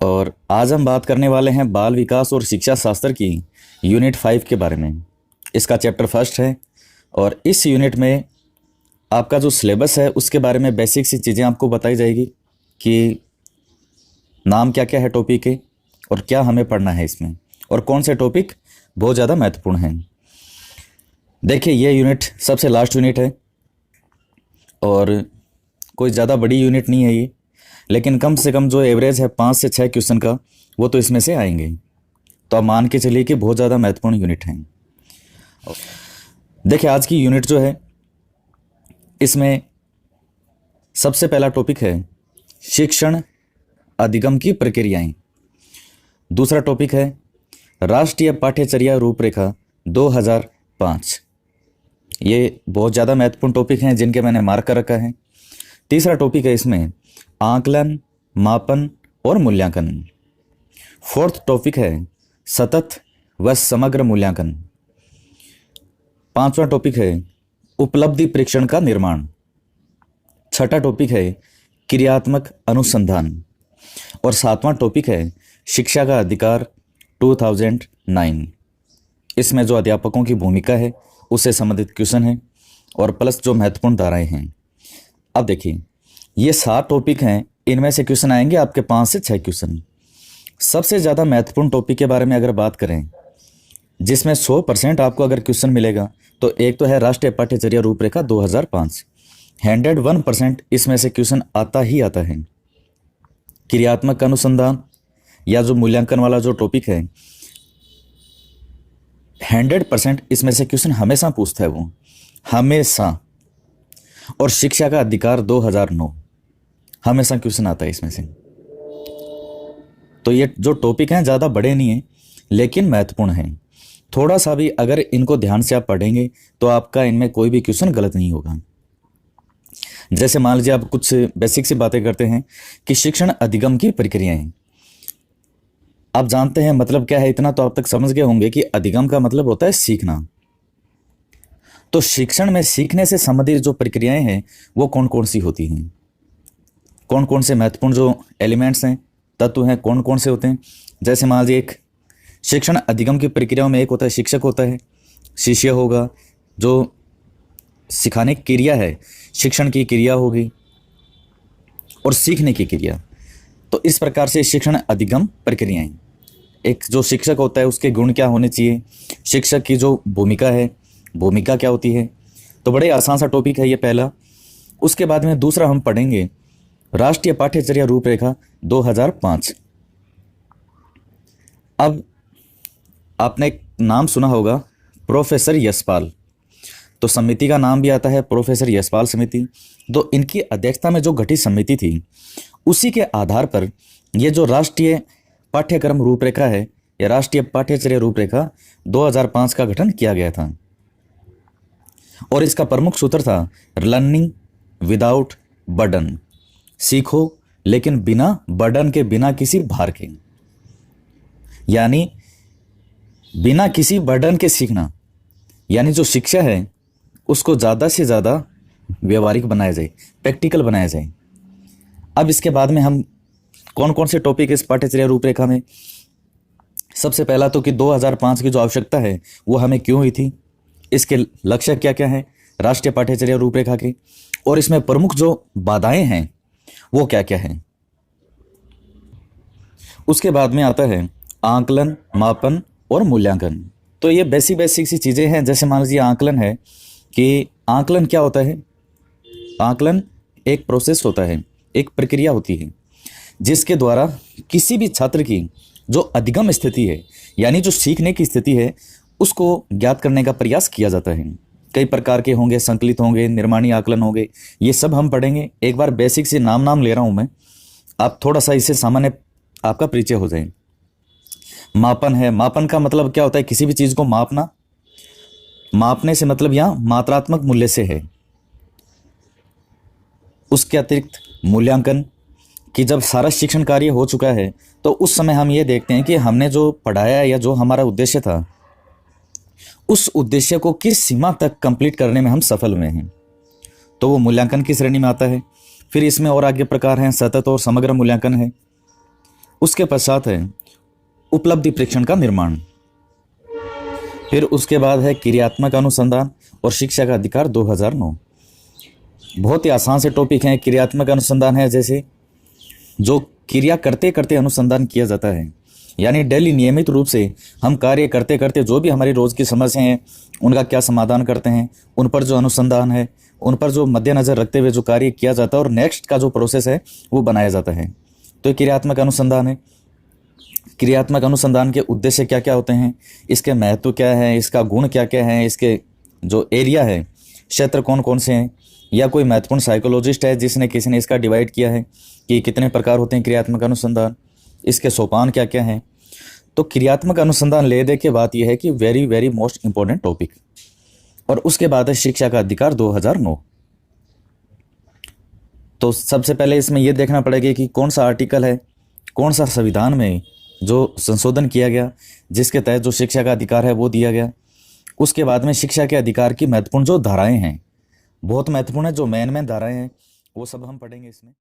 और आज हम बात करने वाले हैं बाल विकास और शिक्षा शास्त्र की यूनिट 5 के बारे में। इसका चैप्टर फर्स्ट है और इस यूनिट में आपका जो सिलेबस है उसके बारे में बेसिक सी चीज़ें आपको बताई जाएगी कि नाम क्या क्या है टॉपिक के और क्या हमें पढ़ना है इसमें और कौन से टॉपिक बहुत ज़्यादा महत्वपूर्ण हैं। देखिए, ये यूनिट सबसे लास्ट यूनिट है और कोई ज़्यादा बड़ी यूनिट नहीं है ये, लेकिन कम से कम जो एवरेज है 5 से 6 क्वेश्चन का वो तो इसमें से आएंगे। तो आप मान के चलिए कि बहुत ज़्यादा महत्वपूर्ण यूनिट है। देखिए, आज की यूनिट जो है इसमें सबसे पहला टॉपिक है शिक्षण अधिगम की प्रक्रियाएं। दूसरा टॉपिक है राष्ट्रीय पाठ्यचर्या रूपरेखा 2005। ये बहुत ज़्यादा महत्वपूर्ण टॉपिक हैं जिनके मैंने मार्क कर रखा है। तीसरा टॉपिक है इसमें आकलन, मापन और मूल्यांकन। फोर्थ टॉपिक है सतत व समग्र मूल्यांकन। पांचवा टॉपिक है उपलब्धि परीक्षण का निर्माण। छठा टॉपिक है क्रियात्मक अनुसंधान और सातवां टॉपिक है शिक्षा का अधिकार 2009। इसमें जो अध्यापकों की भूमिका है उससे संबंधित क्वेश्चन है और प्लस जो महत्वपूर्ण धाराएं हैं। अब देखिए, ये 7 टॉपिक हैं, इनमें से क्वेश्चन आएंगे आपके 5 से 6 क्वेश्चन। सबसे ज़्यादा महत्वपूर्ण टॉपिक के बारे में अगर बात करें जिसमें 100% आपको अगर क्वेश्चन मिलेगा तो एक तो है राष्ट्रीय पाठ्यचर्या रूपरेखा 2005। 101% इसमें से क्वेश्चन आता ही आता है। क्रियात्मक अनुसंधान या जो मूल्यांकन वाला जो टॉपिक है 100% इसमें से क्वेश्चन हमेशा पूछता है, वो हमेशा। और शिक्षा का अधिकार 2009 हमेशा क्वेश्चन आता है इसमें से। तो ये जो टॉपिक हैं ज़्यादा बड़े नहीं हैं लेकिन महत्वपूर्ण हैं। थोड़ा सा भी अगर इनको ध्यान से आप पढ़ेंगे तो आपका इनमें कोई भी क्वेश्चन गलत नहीं होगा। जैसे मान लीजिए आप कुछ बेसिक सी बातें करते हैं कि शिक्षण अधिगम की प्रक्रियाएं। आप जानते हैं मतलब क्या है, इतना तो आप तक समझ गए होंगे कि अधिगम का मतलब होता है सीखना। तो शिक्षण में सीखने से संबंधित जो प्रक्रियाएं हैं वो कौन कौन सी होती हैं, कौन कौन से महत्वपूर्ण जो एलिमेंट्स हैं, तत्व हैं, कौन कौन से होते हैं। जैसे मान लीजिए एक शिक्षण अधिगम की प्रक्रियाओं में एक होता है शिक्षक होता है, शिष्य होगा, जो सिखाने की क्रिया है शिक्षण की क्रिया होगी, और सीखने की क्रिया। तो इस प्रकार से शिक्षण अधिगम प्रक्रियाएं। एक जो शिक्षक होता है उसके गुण क्या होने चाहिए, शिक्षक की जो भूमिका है भूमिका क्या होती है। तो बड़े आसान सा टॉपिक है ये पहला। उसके बाद में दूसरा हम पढ़ेंगे राष्ट्रीय पाठ्यचर्या रूपरेखा 2005। अब आपने एक नाम सुना होगा प्रोफेसर यशपाल, तो समिति का नाम भी आता है प्रोफेसर यशपाल समिति। तो इनकी अध्यक्षता में जो गठित समिति थी उसी के आधार पर ये जो राष्ट्रीय पाठ्यक्रम रूपरेखा है या राष्ट्रीय पाठ्यचर्या रूपरेखा 2005 का गठन किया गया था। और इसका प्रमुख सूत्र था लर्निंग विदाउट बर्डन। सीखो लेकिन बिना बर्डन के, बिना किसी भार के, यानी बिना किसी बर्डन के सीखना। यानी जो शिक्षा है उसको ज़्यादा से ज़्यादा व्यवहारिक बनाया जाए, प्रैक्टिकल बनाया जाए। अब इसके बाद में हम कौन कौन से टॉपिक इस पाठ्यचर्या रूपरेखा में, सबसे पहला तो कि 2005 की जो आवश्यकता है वो हमें क्यों हुई थी, इसके लक्ष्य क्या क्या है राष्ट्रीय पाठ्यचर्या रूपरेखा के, और इसमें प्रमुख जो बाधाएं हैं वो क्या क्या है। उसके बाद में आता है आकलन, मापन और मूल्यांकन। तो ये बेसिक सी चीज़ें हैं। जैसे मान लीजिए आकलन है कि आकलन क्या होता है। आकलन एक प्रोसेस होता है, एक प्रक्रिया होती है जिसके द्वारा किसी भी छात्र की जो अधिगम स्थिति है यानी जो सीखने की स्थिति है उसको ज्ञात करने का प्रयास किया जाता है। कई प्रकार के होंगे, संकलित होंगे, निर्माणी आकलन होंगे, ये सब हम पढ़ेंगे। एक बार बेसिक से नाम ले रहा हूं मैं, आप थोड़ा सा इससे सामान्य आपका परिचय हो जाए। मापन है, मापन का मतलब क्या होता है, किसी भी चीज को मापना। मापने से मतलब यहां मात्रात्मक मूल्य से है। उसके अतिरिक्त मूल्यांकन, कि जब सारा शिक्षण कार्य हो चुका है तो उस समय हम ये देखते हैं कि हमने जो पढ़ाया या जो हमारा उद्देश्य था उस उद्देश्य को किस सीमा तक कंप्लीट करने में हम सफल हुए हैं, तो वो मूल्यांकन की श्रेणी में आता है। फिर इसमें और आगे प्रकार हैं, सतत और समग्र मूल्यांकन है। उसके पश्चात है उपलब्धि परीक्षण का निर्माण। फिर उसके बाद है क्रियात्मक अनुसंधान और शिक्षा का अधिकार 2009। बहुत ही आसान से टॉपिक हैं। क्रियात्मक अनुसंधान है जैसे जो क्रिया करते करते अनुसंधान किया जाता है, यानी डेली नियमित रूप से हम कार्य करते करते जो भी हमारी रोज़ की समस्याएं हैं उनका क्या समाधान करते हैं, उन पर जो अनुसंधान है उन पर जो मद्देनज़र रखते हुए जो कार्य किया जाता है और नेक्स्ट का जो प्रोसेस है वो बनाया जाता है, तो ये क्रियात्मक अनुसंधान है। क्रियात्मक अनुसंधान के उद्देश्य क्या क्या होते हैं, इसके महत्व क्या है, इसका गुण क्या क्या है, इसके जो एरिया है क्षेत्र कौन कौन से हैं, या कोई महत्वपूर्ण साइकोलॉजिस्ट है जिसने किसी ने इसका डिवाइड किया है कि कितने प्रकार होते हैं क्रियात्मक अनुसंधान, इसके सोपान क्या क्या हैं। तो क्रियात्मक अनुसंधान ले दे के बात यह है कि very very most important topic. और उसके बाद है शिक्षा का अधिकार 2009। तो सबसे पहले इसमें यह देखना पड़ेगा कि कौन सा आर्टिकल है, कौन सा संविधान में जो संशोधन किया गया जिसके तहत जो शिक्षा का अधिकार है वो दिया गया। उसके बाद में शिक्षा के अधिकार की महत्वपूर्ण जो धाराएं हैं, बहुत महत्वपूर्ण है, जो मेन धाराएं हैं वो सब हम पढ़ेंगे इसमें।